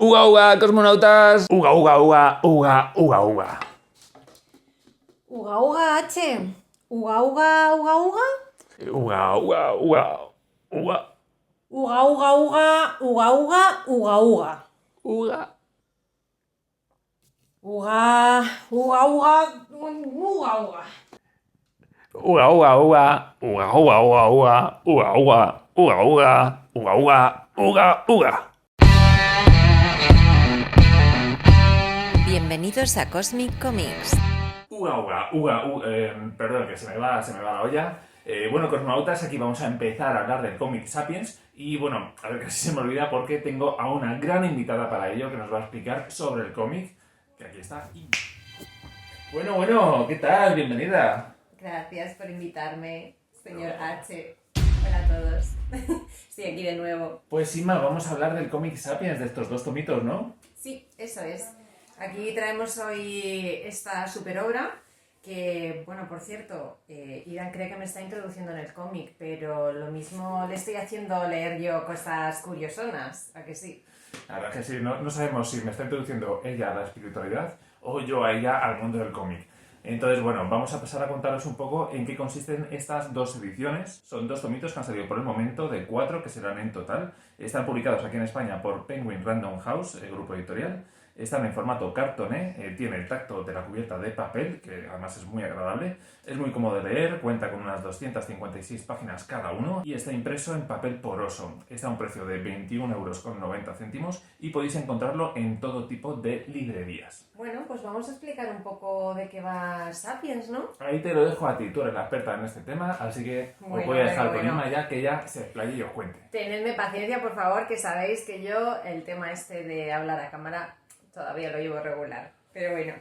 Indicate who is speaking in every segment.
Speaker 1: Uga, uga, cosmonautas. Uga, uga, uga, uga, uga, uga.
Speaker 2: Uga, uga, H. Uga, uga, uga, uga.
Speaker 1: Uga, uga, uga, uga.
Speaker 2: Uga, uga, uga, uga, uga, uga, uga.
Speaker 1: Uga.
Speaker 2: Uga, uga, uga, uga, uga.
Speaker 1: Uga, uga, uga, uga, uga, uga, uga, uga, uga, uga, uga, uga, uga, uga, uga.
Speaker 3: Bienvenidos a Cosmic Comics.
Speaker 1: Uga, uga, uga, perdón, que se me va la olla. Bueno, cosmonautas, aquí vamos a empezar a hablar del cómic Sapiens. Y bueno, a ver, casi se me olvida porque tengo a una gran invitada para ello que nos va a explicar sobre el cómic. Que aquí está. Bueno, ¿qué tal? Bienvenida.
Speaker 2: Gracias por invitarme, señor H. Hola a todos. Estoy aquí de nuevo.
Speaker 1: Pues sin más, vamos a hablar del cómic Sapiens, de estos dos tomitos, ¿no?
Speaker 2: Sí, eso es. Aquí traemos hoy esta super obra que, bueno, por cierto, Irán cree que me está introduciendo en el cómic, pero lo mismo le estoy haciendo leer yo cosas curiosonas, ¿a que sí?
Speaker 1: La verdad es que sí, no sabemos si me está introduciendo ella a la espiritualidad o yo a ella al mundo del cómic. Entonces, bueno, vamos a pasar a contaros un poco en qué consisten estas dos ediciones. Son dos tomitos que han salido por el momento, de 4 que serán en total. Están publicados aquí en España por Penguin Random House, el grupo editorial. Están en formato cartoné, tiene el tacto de la cubierta de papel, que además es muy agradable, es muy cómodo de leer, cuenta con unas 256 páginas cada uno y está impreso en papel poroso. Está a un precio de 21,90 € y podéis encontrarlo en todo tipo de librerías.
Speaker 2: Bueno, pues vamos a explicar un poco de qué va Sapiens, ¿no?
Speaker 1: Ahí te lo dejo a ti, tú eres la experta en este tema, así que os voy a dejar con Inma ya que ella se explaye y os cuente.
Speaker 2: Tenedme paciencia, por favor, que sabéis que yo el tema este de hablar a cámara todavía lo llevo regular, pero bueno.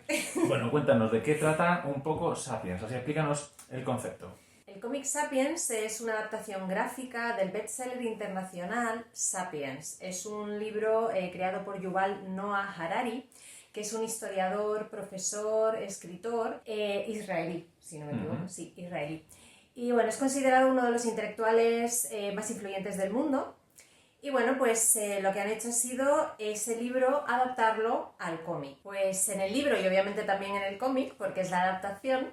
Speaker 1: Bueno, cuéntanos de qué trata un poco Sapiens, así explícanos el concepto.
Speaker 2: El cómic Sapiens es una adaptación gráfica del bestseller internacional Sapiens. Es un libro creado por Yuval Noah Harari, que es un historiador, profesor, escritor israelí, si no me equivoco, sí, israelí. Y bueno, es considerado uno de los intelectuales más influyentes del mundo. Y bueno, pues lo que han hecho ha sido ese libro adaptarlo al cómic. Pues en el libro y obviamente también en el cómic, porque es la adaptación,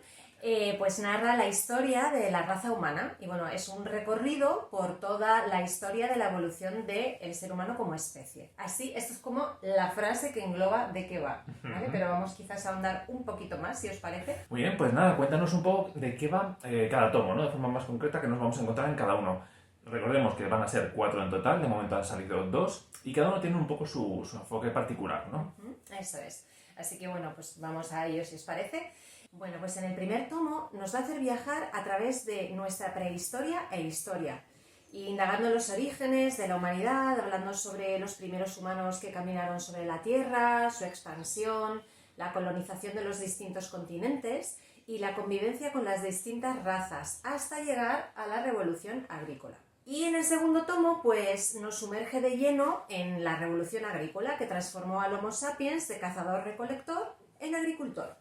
Speaker 2: pues narra la historia de la raza humana. Y bueno, es un recorrido por toda la historia de la evolución del ser humano como especie. Así, esto es como la frase que engloba de qué va, ¿vale? Pero vamos quizás a ahondar un poquito más, si os parece.
Speaker 1: Muy bien, pues nada, cuéntanos un poco de qué va cada tomo, ¿no? De forma más concreta que nos vamos a encontrar en cada uno. Recordemos que van a ser 4 en total, de momento han salido 2 y cada uno tiene un poco su enfoque particular, ¿no?
Speaker 2: Eso es. Así que bueno, pues vamos a ello si os parece. Bueno, pues en el primer tomo nos va a hacer viajar a través de nuestra prehistoria e historia, indagando en los orígenes de la humanidad, hablando sobre los primeros humanos que caminaron sobre la Tierra, su expansión, la colonización de los distintos continentes y la convivencia con las distintas razas, hasta llegar a la revolución agrícola. Y en el segundo tomo, pues nos sumerge de lleno en la revolución agrícola que transformó al Homo sapiens de cazador-recolector en agricultor.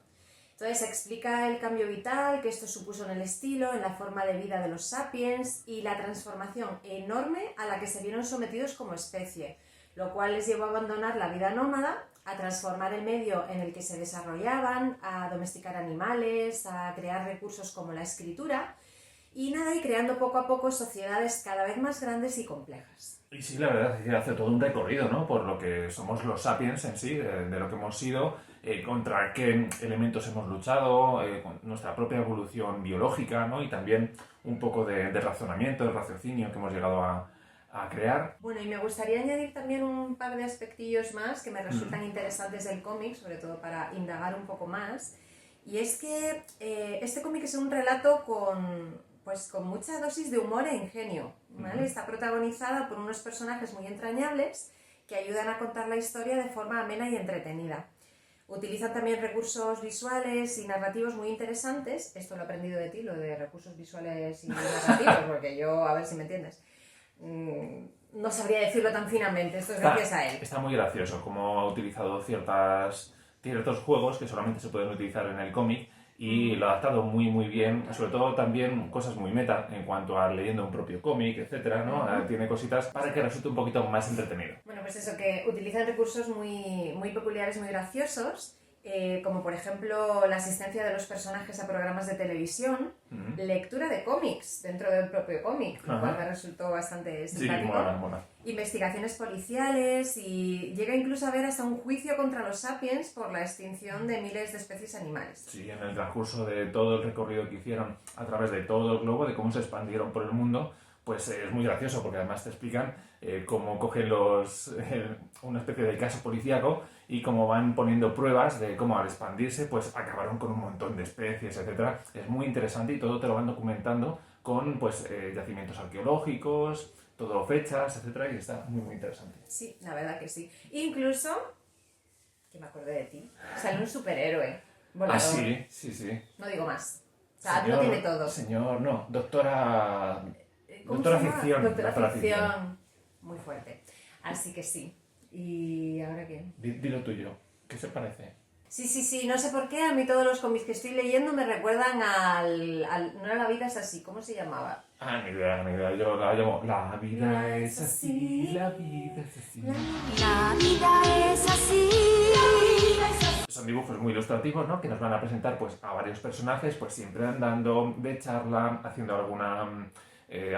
Speaker 2: Entonces explica el cambio vital que esto supuso en el estilo, en la forma de vida de los sapiens y la transformación enorme a la que se vieron sometidos como especie, lo cual les llevó a abandonar la vida nómada, a transformar el medio en el que se desarrollaban, a domesticar animales, a crear recursos como la escritura y nada, y creando poco a poco sociedades cada vez más grandes y complejas.
Speaker 1: Y sí, la verdad es que hace todo un recorrido, ¿no? Por lo que somos los sapiens en sí, de lo que hemos sido, contra qué elementos hemos luchado, con nuestra propia evolución biológica, ¿no? Y también un poco de razonamiento, de raciocinio que hemos llegado a crear.
Speaker 2: Bueno, y me gustaría añadir también un par de aspectillos más que me resultan interesantes del cómic, sobre todo para indagar un poco más. Y es que este cómic es un relato con mucha dosis de humor e ingenio, ¿vale? Está protagonizada por unos personajes muy entrañables que ayudan a contar la historia de forma amena y entretenida. Utilizan también recursos visuales y narrativos muy interesantes. Esto lo he aprendido de ti, lo de recursos visuales y narrativos, porque yo, a ver si me entiendes, no sabría decirlo tan finamente. Esto es gracias a él.
Speaker 1: Está muy gracioso como ha utilizado ciertos juegos que solamente se pueden utilizar en el cómic y lo ha adaptado muy muy bien, sobre todo también cosas muy meta en cuanto a leyendo un propio cómic, etcétera, ¿no? Tiene cositas para que resulte un poquito más entretenido.
Speaker 2: Bueno, pues eso, que utilizan recursos muy peculiares, muy graciosos, como por ejemplo la asistencia de los personajes a programas de televisión, lectura de cómics dentro del propio cómic, lo cual me resultó bastante simpático.
Speaker 1: Sí, mola.
Speaker 2: Investigaciones policiales y llega incluso a haber hasta un juicio contra los sapiens por la extinción de miles de especies animales.
Speaker 1: Sí, en el transcurso de todo el recorrido que hicieron a través de todo el globo, de cómo se expandieron por el mundo, pues es muy gracioso porque además te explican cómo cogen una especie de caso policíaco y cómo van poniendo pruebas de cómo al expandirse pues acabaron con un montón de especies, etcétera. Es muy interesante y todo te lo van documentando con pues yacimientos arqueológicos, todo fechas, etcétera, y está muy interesante.
Speaker 2: Sí, la verdad que sí. Incluso, que me acordé de ti, sale un superhéroe volador.
Speaker 1: Ah, sí.
Speaker 2: No digo más. O sea, lo tiene todo.
Speaker 1: Doctora
Speaker 2: ¿Cómo se llama?
Speaker 1: ficción.
Speaker 2: Doctora ficción. Muy fuerte. Así que sí. ¿Y ahora qué?
Speaker 1: Dilo tuyo. ¿Qué se parece?
Speaker 2: Sí. No sé por qué. A mí todos los cómics que estoy leyendo me recuerdan No era La vida es así. ¿Cómo se llamaba?
Speaker 1: Ni idea. Yo la llamo La vida es así, la vida es así.
Speaker 3: La vida es así.
Speaker 1: Son dibujos muy ilustrativos, ¿no? Que nos van a presentar pues a varios personajes, pues siempre andando de charla, haciendo alguna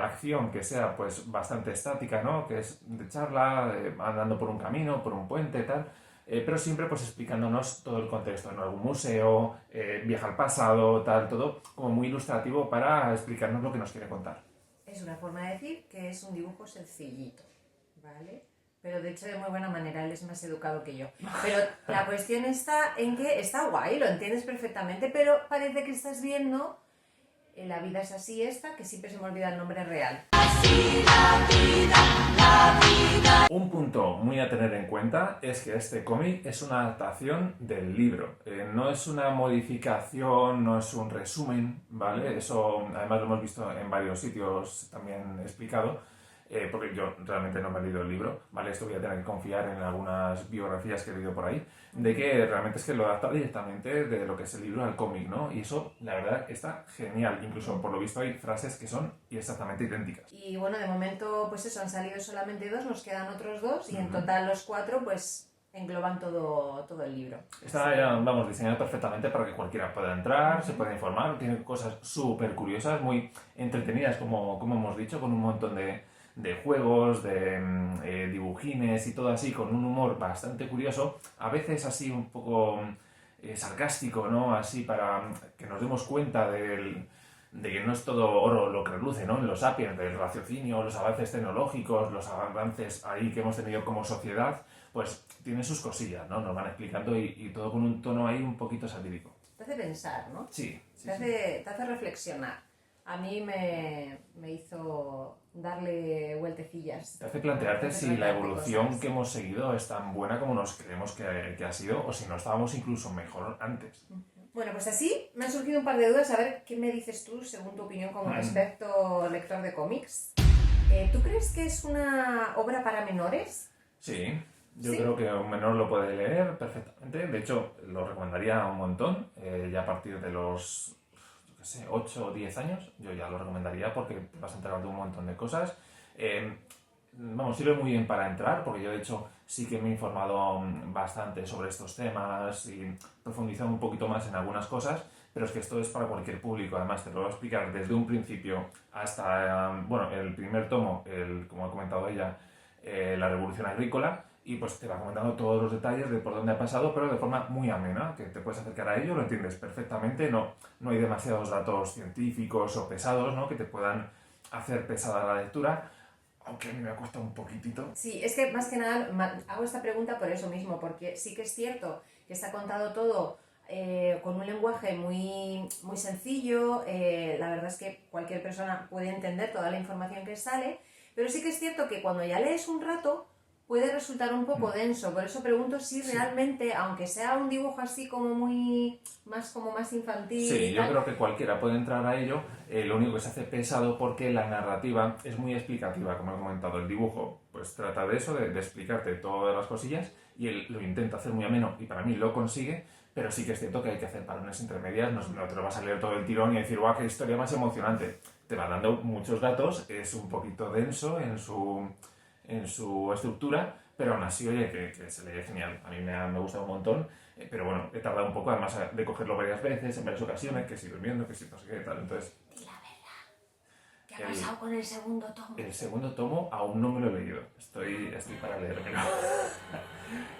Speaker 1: acción que sea pues bastante estática, ¿no? Que es de charla, andando por un camino, por un puente, tal. Pero siempre pues explicándonos todo el contexto, en algún museo, viaja al pasado, tal, todo como muy ilustrativo para explicarnos lo que nos quiere contar.
Speaker 2: Es una forma de decir que es un dibujo sencillito, ¿vale? Pero de hecho de muy buena manera, él es más educado que yo. Pero la cuestión está en que está guay, lo entiendes perfectamente, pero parece que estás viendo La vida es así esta, que siempre se me olvida el nombre real.
Speaker 3: Así la vida.
Speaker 1: Un punto muy a tener en cuenta es que este cómic es una adaptación del libro. No es una modificación, no es un resumen, ¿vale? Eso además lo hemos visto en varios sitios también explicado. Porque yo realmente no me he leído el libro, ¿vale? Esto voy a tener que confiar en algunas biografías que he leído por ahí, de que realmente es que lo adapta directamente de lo que es el libro al cómic, ¿no? Y eso, la verdad, está genial. Incluso, por lo visto, hay frases que son exactamente idénticas.
Speaker 2: Y bueno, de momento, pues eso, han salido solamente 2, nos quedan otros 2, y en total los 4, pues engloban todo el libro.
Speaker 1: Está ya, vamos, diseñado perfectamente para que cualquiera pueda entrar, se pueda informar, tiene cosas súper curiosas, muy entretenidas, como hemos dicho, con un montón de juegos, de dibujines y todo así, con un humor bastante curioso, a veces así un poco sarcástico, ¿no? Así para que nos demos cuenta de que no es todo oro lo que reluce, ¿no? En los sapiens, del raciocinio, los avances tecnológicos, los avances ahí que hemos tenido como sociedad, pues tiene sus cosillas, ¿no? Nos van explicando y todo con un tono ahí un poquito satírico.
Speaker 2: Te hace pensar, ¿no?
Speaker 1: Sí.
Speaker 2: Te hace reflexionar. A mí me hizo darle vueltecillas.
Speaker 1: Te hace plantearte si la evolución
Speaker 2: cosas
Speaker 1: que hemos seguido es tan buena como nos creemos que ha sido, o si no estábamos incluso mejor antes.
Speaker 2: Bueno, pues así me han surgido un par de dudas. A ver, ¿qué me dices tú, según tu opinión como experto lector de cómics? ¿Tú crees que es una obra para menores?
Speaker 1: Sí, yo
Speaker 2: ¿Sí?
Speaker 1: creo que un menor lo puede leer perfectamente. De hecho, lo recomendaría un montón, ya a partir de los 8 o 10 años, yo ya lo recomendaría porque te vas a enterar de un montón de cosas. Sirve muy bien para entrar, porque yo de hecho sí que me he informado bastante sobre estos temas y profundizado un poquito más en algunas cosas, pero es que esto es para cualquier público. Además te lo voy a explicar desde un principio hasta, el primer tomo, como ha comentado ella, la Revolución Agrícola, y pues te va comentando todos los detalles de por dónde ha pasado, pero de forma muy amena, que te puedes acercar a ello, lo entiendes perfectamente, no hay demasiados datos científicos o pesados, ¿no? Que te puedan hacer pesada la lectura, aunque a mí me ha costado un poquitito.
Speaker 2: Sí, es que más que nada hago esta pregunta por eso mismo, porque sí que es cierto que está contado todo con un lenguaje muy sencillo, la verdad es que cualquier persona puede entender toda la información que sale, pero sí que es cierto que cuando ya lees un rato puede resultar un poco denso, por eso pregunto si realmente, aunque sea un dibujo así como más infantil...
Speaker 1: Sí, yo creo que cualquiera puede entrar a ello, lo único que se hace pesado porque la narrativa es muy explicativa, como he comentado, el dibujo pues trata de eso, de explicarte todas las cosillas, y él lo intenta hacer muy ameno y para mí lo consigue, pero sí que es cierto que hay que hacer parones intermedias, no te lo vas a leer todo el tirón y decir, ¡guau, qué historia más emocionante! Te va dando muchos datos, es un poquito denso en su estructura, pero aún así, oye, que se lee genial. A mí me gusta un montón, pero bueno, he tardado un poco además de cogerlo varias veces, en varias ocasiones, que si durmiendo, que si no sé qué tal, entonces...
Speaker 2: Di la verdad. ¿Qué ha pasado con el segundo tomo?
Speaker 1: El segundo tomo aún no me lo he leído, estoy para leérmelo.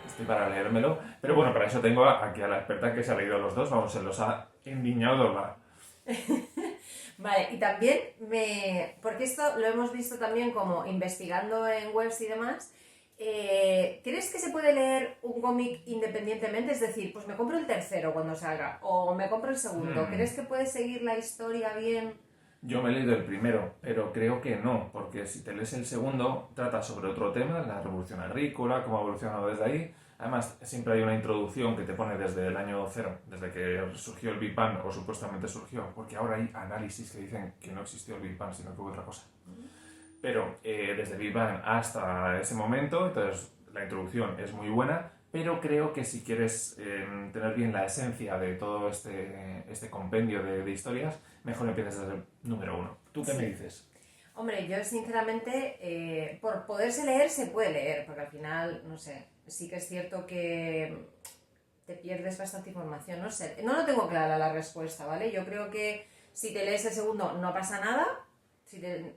Speaker 1: Estoy para leérmelo, pero bueno, para eso tengo aquí a la experta que se ha leído los dos, vamos, se los ha endiñado la...
Speaker 2: Vale, y también porque esto lo hemos visto también como investigando en webs y demás, ¿crees que se puede leer un cómic independientemente? Es decir, pues me compro el tercero cuando salga, o me compro el segundo. ¿Crees que puedes seguir la historia bien?
Speaker 1: Yo me he leído el primero, pero creo que no, porque si te lees el segundo, trata sobre otro tema, la revolución agrícola, cómo ha evolucionado desde ahí. Además, siempre hay una introducción que te pone desde el año cero, desde que surgió el Big Bang, o supuestamente surgió, porque ahora hay análisis que dicen que no existió el Big Bang, sino que hubo otra cosa. Pero desde Big Bang hasta ese momento, entonces la introducción es muy buena, pero creo que si quieres tener bien la esencia de todo este compendio de historias, mejor empieces desde el número 1. ¿Tú qué me dices?
Speaker 2: Hombre, yo sinceramente, por poderse leer, se puede leer, porque al final, no sé, sí que es cierto que te pierdes bastante información, no sé, no lo tengo clara la respuesta, ¿vale? Yo creo que si te lees el segundo no pasa nada,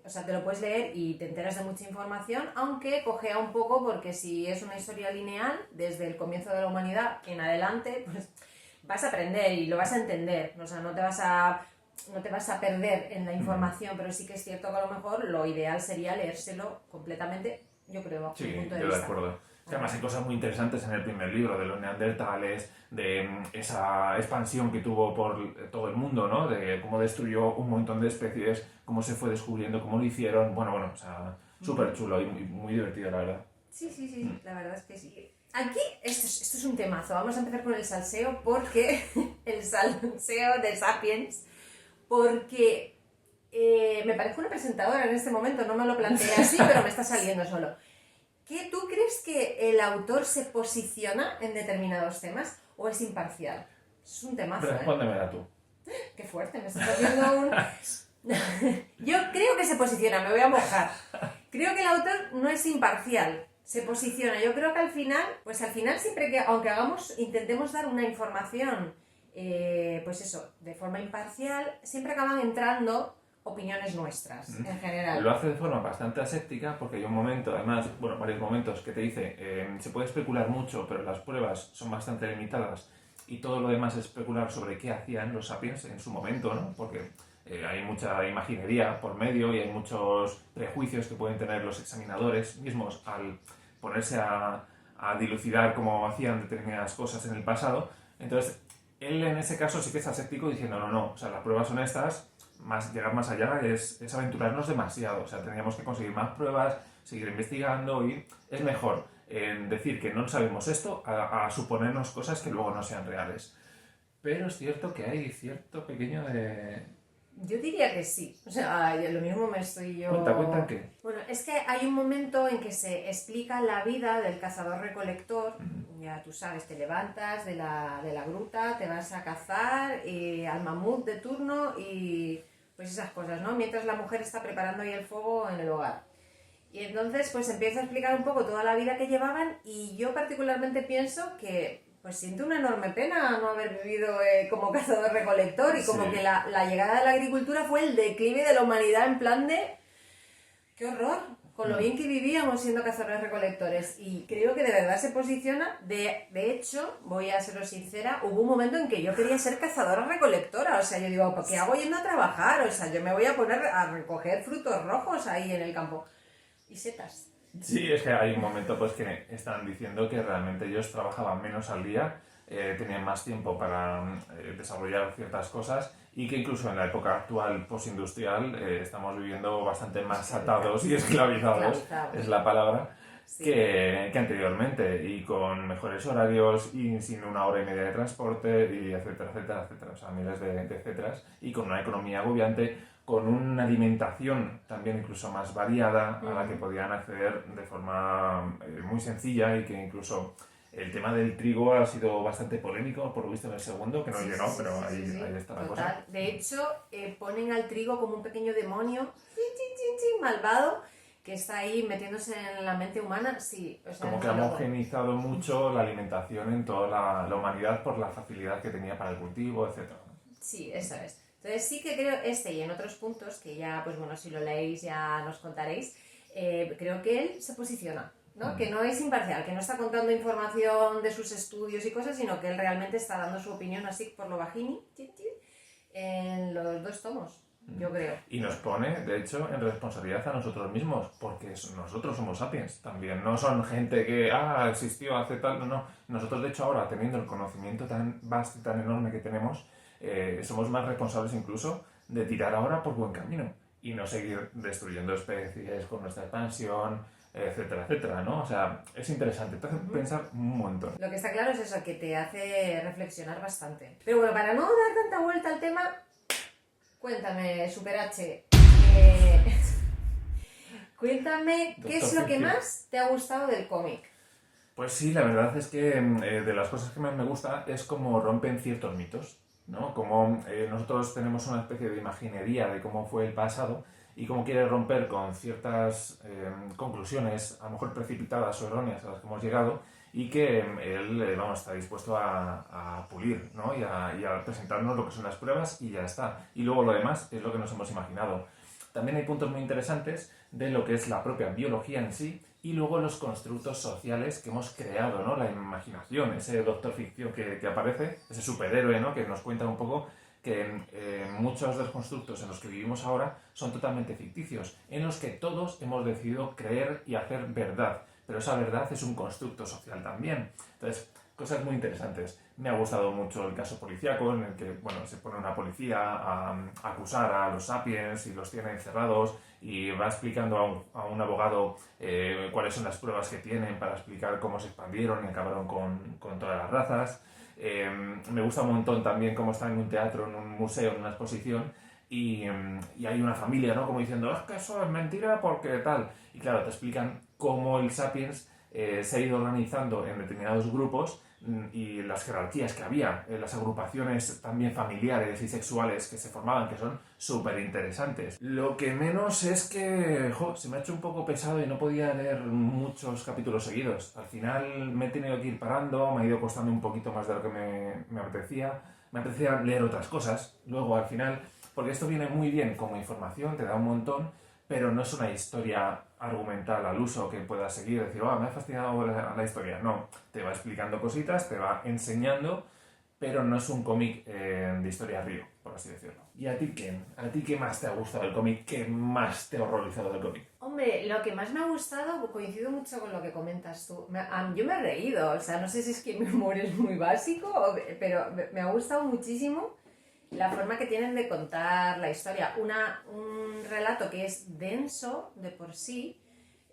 Speaker 2: o sea, te lo puedes leer y te enteras de mucha información, aunque cojea un poco porque si es una historia lineal, desde el comienzo de la humanidad en adelante, pues vas a aprender y lo vas a entender, o sea, no te vas a perder en la información, pero sí que es cierto que a lo mejor lo ideal sería leérselo completamente, yo creo, bajo mi punto de
Speaker 1: yo
Speaker 2: vista.
Speaker 1: de acuerdo. Que además hay cosas muy interesantes en el primer libro, de los neandertales, de esa expansión que tuvo por todo el mundo, ¿no? De cómo destruyó un montón de especies, cómo se fue descubriendo, cómo lo hicieron. Bueno, o sea, súper chulo y muy divertido, la verdad.
Speaker 2: Sí, la verdad es que sí. Aquí, esto es un temazo. Vamos a empezar con el salseo, porque el salseo de Sapiens, porque me parezco una presentadora en este momento, no me lo planteé así, pero me está saliendo solo. ¿Qué tú crees que el autor se posiciona en determinados temas o es imparcial? Es un temazo,
Speaker 1: Respóndemela tú.
Speaker 2: Qué fuerte, me estás haciendo un... Yo creo que se posiciona, me voy a mojar. Creo que el autor no es imparcial, se posiciona. Yo creo que al final siempre que, aunque intentemos dar una información, pues eso, de forma imparcial, siempre acaban entrando opiniones nuestras, en general.
Speaker 1: Lo hace de forma bastante aséptica porque hay un momento, además, bueno, varios momentos que te dice, se puede especular mucho, pero las pruebas son bastante limitadas y todo lo demás es especular sobre qué hacían los sapiens en su momento, ¿no? Porque hay mucha imaginería por medio y hay muchos prejuicios que pueden tener los examinadores mismos al ponerse a dilucidar cómo hacían determinadas cosas en el pasado. Entonces, él en ese caso sí que es aséptico diciendo, no, o sea, las pruebas son estas, llegar más allá es aventurarnos demasiado, o sea, tendríamos que conseguir más pruebas, seguir investigando y es mejor decir que no sabemos esto a suponernos cosas que luego no sean reales. Pero es cierto que hay cierto pequeño de...
Speaker 2: Yo diría que sí, o sea, lo mismo me estoy yo...
Speaker 1: Cuenta qué.
Speaker 2: Bueno, es que hay un momento en que se explica la vida del cazador-recolector. Ya tú sabes, te levantas de la gruta, te vas a cazar al mamut de turno y pues esas cosas, ¿no? Mientras la mujer está preparando ahí el fuego en el hogar. Y entonces pues empieza a explicar un poco toda la vida que llevaban y yo particularmente pienso que pues siento una enorme pena no haber vivido como cazador-recolector y como que la llegada de la agricultura fue el declive de la humanidad en plan de... ¡Qué horror! Con lo bien que vivíamos siendo cazadores-recolectores. Y creo que de verdad se posiciona. De hecho, voy a seros sincera, hubo un momento en que yo quería ser cazadora-recolectora. O sea, yo digo, ¿qué hago yendo a trabajar? O sea, yo me voy a poner a recoger frutos rojos ahí en el campo. Y setas.
Speaker 1: Sí, es que hay un momento pues que están diciendo que realmente ellos trabajaban menos al día, tenían más tiempo para desarrollar ciertas cosas y que incluso en la época actual postindustrial estamos viviendo bastante más atados y esclavizados, es la palabra, sí, que anteriormente y con mejores horarios y sin 1 hora y media de transporte y etcétera, o sea, miles de etcéteras y con una economía agobiante, con una alimentación también incluso más variada a la que podían acceder de forma muy sencilla y que incluso El tema del trigo ha sido bastante polémico, por lo visto en el segundo, que no
Speaker 2: Sí,
Speaker 1: llegó,
Speaker 2: sí,
Speaker 1: pero
Speaker 2: sí, sí, sí.
Speaker 1: ahí está la
Speaker 2: Total.
Speaker 1: cosa.
Speaker 2: De hecho, ponen al trigo como un pequeño demonio, malvado, que está ahí metiéndose en la mente humana. Sí, o sea,
Speaker 1: Como
Speaker 2: es
Speaker 1: que ha
Speaker 2: muy loco.
Speaker 1: homogeneizado mucho la alimentación en toda la humanidad por la facilidad que tenía para el cultivo, etc.
Speaker 2: Sí, eso es. Entonces sí que creo y en otros puntos, que ya, pues bueno, si lo leéis ya nos contaréis, creo que él se posiciona, ¿no? Que no es imparcial, que no está contando información de sus estudios y cosas, sino que él realmente está dando su opinión así por lo bajini en los 2 tomos, yo creo.
Speaker 1: Y nos pone, de hecho, en responsabilidad a nosotros mismos, porque nosotros somos sapiens también. No son gente que, existió hace tal, no. Nosotros, de hecho, ahora, teniendo el conocimiento tan vasto y tan enorme que tenemos, somos más responsables incluso de tirar ahora por buen camino y no seguir destruyendo especies con nuestra expansión, etcétera, etcétera, ¿no? O sea, es interesante, te hace pensar un montón.
Speaker 2: Lo que está claro es eso, que te hace reflexionar bastante. Pero bueno, para no dar tanta vuelta al tema, cuéntame, Super H, cuéntame qué es lo que
Speaker 1: Ficción.
Speaker 2: más te ha gustado del cómic.
Speaker 1: Pues sí, la verdad es que de las cosas que más me gusta es cómo rompen ciertos mitos, ¿no? Como nosotros tenemos una especie de imaginería de cómo fue el pasado y cómo quiere romper con ciertas conclusiones, a lo mejor precipitadas o erróneas a las que hemos llegado, y que él está dispuesto a pulir, ¿no? y a presentarnos lo que son las pruebas y ya está. Y luego lo demás es lo que nos hemos imaginado. También hay puntos muy interesantes de lo que es la propia biología en sí y luego los constructos sociales que hemos creado, ¿no? La imaginación, ese doctor ficción que aparece, ese superhéroe, ¿no? Que nos cuenta un poco que muchos de los constructos en los que vivimos ahora son totalmente ficticios, en los que todos hemos decidido creer y hacer verdad, pero esa verdad es un constructo social también. Entonces, cosas muy interesantes. Me ha gustado mucho el caso policíaco, en el que se pone una policía a acusar a los sapiens y los tiene encerrados y va explicando a un abogado cuáles son las pruebas que tienen para explicar cómo se expandieron y acabaron con todas las razas. Me gusta un montón también cómo está en un teatro, en un museo, en una exposición y hay una familia, ¿no? Como diciendo, es que eso es mentira porque tal. Y claro, te explican cómo el Sapiens se ha ido organizando en determinados grupos y las jerarquías que había, las agrupaciones también familiares y sexuales que se formaban, que son súper interesantes. Lo que menos es que se me ha hecho un poco pesado y no podía leer muchos capítulos seguidos. Al final me he tenido que ir parando, me ha ido costando un poquito más de lo que me apetecía. Me apetecía leer otras cosas, luego al final, porque esto viene muy bien como información, te da un montón, pero no es una historia argumental al uso que puedas seguir, decir, me ha fascinado la historia. No, te va explicando cositas, te va enseñando, pero no es un cómic de historia río, por así decirlo. ¿Y a ti qué? ¿A ti qué más te ha gustado del cómic? ¿Qué más te ha horrorizado del cómic?
Speaker 2: Hombre, lo que más me ha gustado, coincido mucho con lo que comentas tú. Yo me he reído, o sea, no sé si es que mi humor es muy básico, pero me ha gustado muchísimo la forma que tienen de contar la historia. Un relato que es denso de por sí,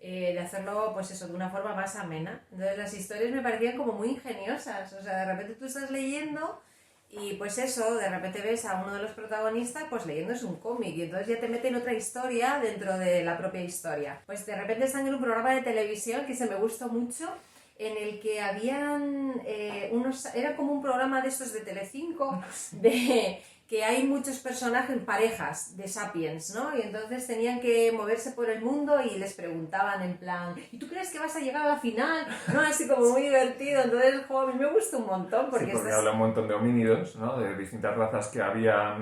Speaker 2: de hacerlo, pues eso, de una forma más amena. Entonces las historias me parecían como muy ingeniosas, o sea, de repente tú estás leyendo y pues eso, de repente ves a uno de los protagonistas pues leyéndose un cómic y entonces ya te meten otra historia dentro de la propia historia. Pues de repente están en un programa de televisión que se me gustó mucho, en el que habían era como un programa de estos de Telecinco, de que hay muchos personajes, parejas de sapiens, ¿no? Y entonces tenían que moverse por el mundo y les preguntaban en plan, ¿y tú crees que vas a llegar a la final? ¿No? Así como muy divertido. Entonces, a mí me gusta un montón porque,
Speaker 1: porque habla un montón de homínidos, ¿no? De distintas razas que había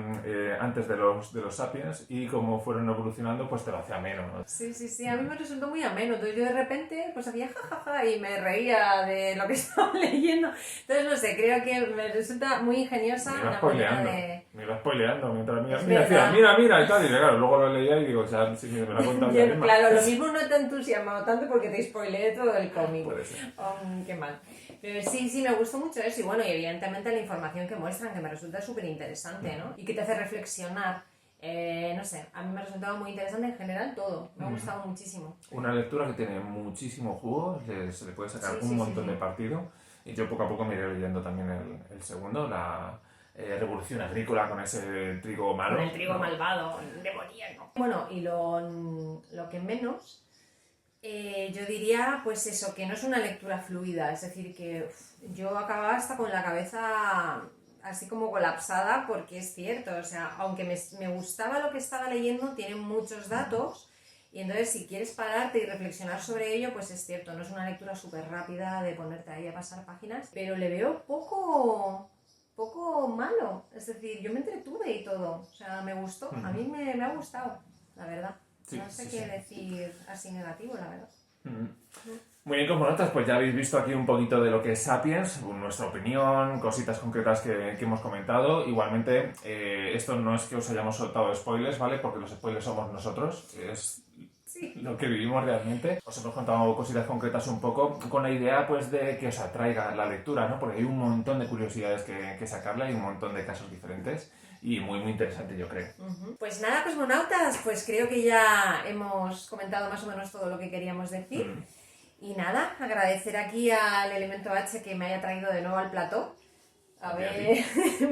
Speaker 1: antes de los sapiens y cómo fueron evolucionando, pues te lo hace ameno, ¿no?
Speaker 2: Sí, a mí me resultó muy ameno. Entonces yo de repente pues hacía jajaja y me reía de lo que estaba leyendo. Entonces no sé, creo que me resulta muy ingeniosa la manera de...
Speaker 1: Me iba spoileando mientras
Speaker 2: Es
Speaker 1: mira,
Speaker 2: verdad.
Speaker 1: mira y tal, y claro, luego lo leía y digo, o sea, sí, me lo ha contado ya misma.
Speaker 2: Claro, lo mismo no te ha entusiasmado tanto porque te spoileé todo el cómic.
Speaker 1: Puede ser.
Speaker 2: Qué mal. Pero sí, me gustó mucho eso. Y bueno, y evidentemente la información que muestran, que me resulta súper interesante, ¿no? Y que te hace reflexionar. No sé, a mí me ha resultado muy interesante en general todo. Me ha gustado muchísimo.
Speaker 1: Una lectura que tiene muchísimo jugo, se le puede sacar
Speaker 2: Sí,
Speaker 1: un montón de partido. Y yo poco a poco me iré leyendo también el segundo, la revolución agrícola con ese trigo malo.
Speaker 2: Con el trigo malvado, demoníaco. Bueno, y lo que menos... Yo diría, pues eso, que no es una lectura fluida, es decir, que yo acababa hasta con la cabeza así como colapsada, porque es cierto, o sea, aunque me gustaba lo que estaba leyendo, tiene muchos datos, y entonces si quieres pararte y reflexionar sobre ello, pues es cierto, no es una lectura súper rápida de ponerte ahí a pasar páginas, pero le veo poco malo, es decir, yo me entretuve y todo, o sea, me gustó, a mí me ha gustado, la verdad.
Speaker 1: Sí,
Speaker 2: No sé
Speaker 1: sí,
Speaker 2: qué
Speaker 1: sí.
Speaker 2: decir así negativo, la verdad.
Speaker 1: Muy bien, como notas, pues ya habéis visto aquí un poquito de lo que es Sapiens, nuestra opinión, cositas concretas que hemos comentado. Igualmente, esto no es que os hayamos soltado spoilers, ¿vale? Porque los spoilers somos nosotros, es
Speaker 2: Sí.
Speaker 1: lo que vivimos realmente. Os hemos contado cositas concretas un poco con la idea, pues, de que os atraiga la lectura, ¿no? Porque hay un montón de curiosidades que sacarle, hay un montón de casos diferentes y muy, muy interesante, yo creo.
Speaker 2: Pues nada, cosmonautas, pues creo que ya hemos comentado más o menos todo lo que queríamos decir. Y nada, agradecer aquí al Elemento H que me haya traído de nuevo al plató. A ver,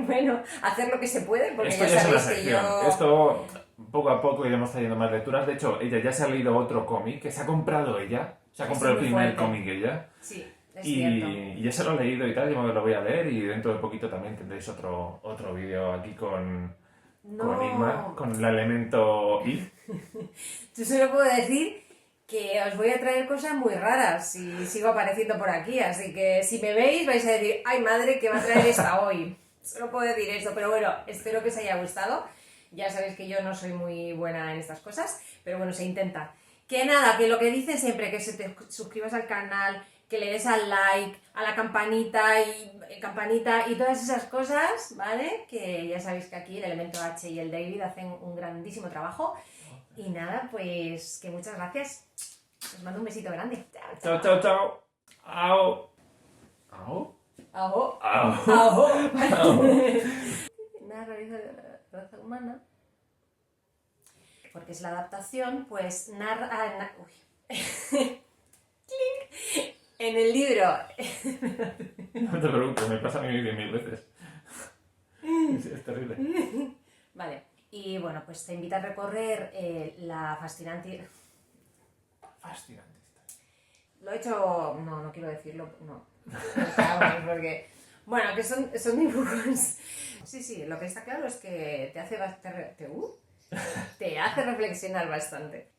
Speaker 2: bueno, hacer lo que se puede, porque
Speaker 1: Esto
Speaker 2: ya
Speaker 1: ya es una
Speaker 2: sabéis que
Speaker 1: sección.
Speaker 2: yo...
Speaker 1: Esto poco a poco iremos trayendo más lecturas. De hecho, ella ya se ha leído otro cómic que se ha comprado ella. Se ha
Speaker 2: Esto
Speaker 1: comprado
Speaker 2: es
Speaker 1: el
Speaker 2: muy
Speaker 1: primer
Speaker 2: fuerte.
Speaker 1: cómic ella.
Speaker 2: Sí, es cierto.
Speaker 1: Y ya se lo he leído y tal. Yo me lo voy a leer y dentro de poquito también tendréis otro vídeo aquí con Igmar, con el elemento I.
Speaker 2: Yo solo puedo decir que os voy a traer cosas muy raras si sigo apareciendo por aquí, así que si me veis vais a decir, ay madre, ¿qué va a traer esta hoy? Solo puedo decir eso, pero bueno, espero que os haya gustado. Ya sabéis que yo no soy muy buena en estas cosas, pero bueno, se intenta. Que nada, que lo que dicen siempre, que se te suscribas al canal, que le des al like, a la campanita y todas esas cosas, ¿vale? Que ya sabéis que aquí el Elemento H y el David hacen un grandísimo trabajo. Y nada, pues que muchas gracias. Os mando un besito grande.
Speaker 1: Chao, chao, chao. Au. Au.
Speaker 2: Ajo.
Speaker 1: Au.
Speaker 2: Ajo.
Speaker 1: Au.
Speaker 2: Nada realiza la raza humana. Porque es la adaptación, pues narra... Uy. ¡Clink! En el libro...
Speaker 1: No te preocupes, me pasa a mí 10.000 veces. Es terrible.
Speaker 2: Vale. Y bueno, pues te invita a recorrer la fascinante...
Speaker 1: Fascinante.
Speaker 2: Lo he hecho... No quiero decirlo. No. Porque... Bueno, que son dibujos. Sí, lo que está claro es que te hace reflexionar bastante.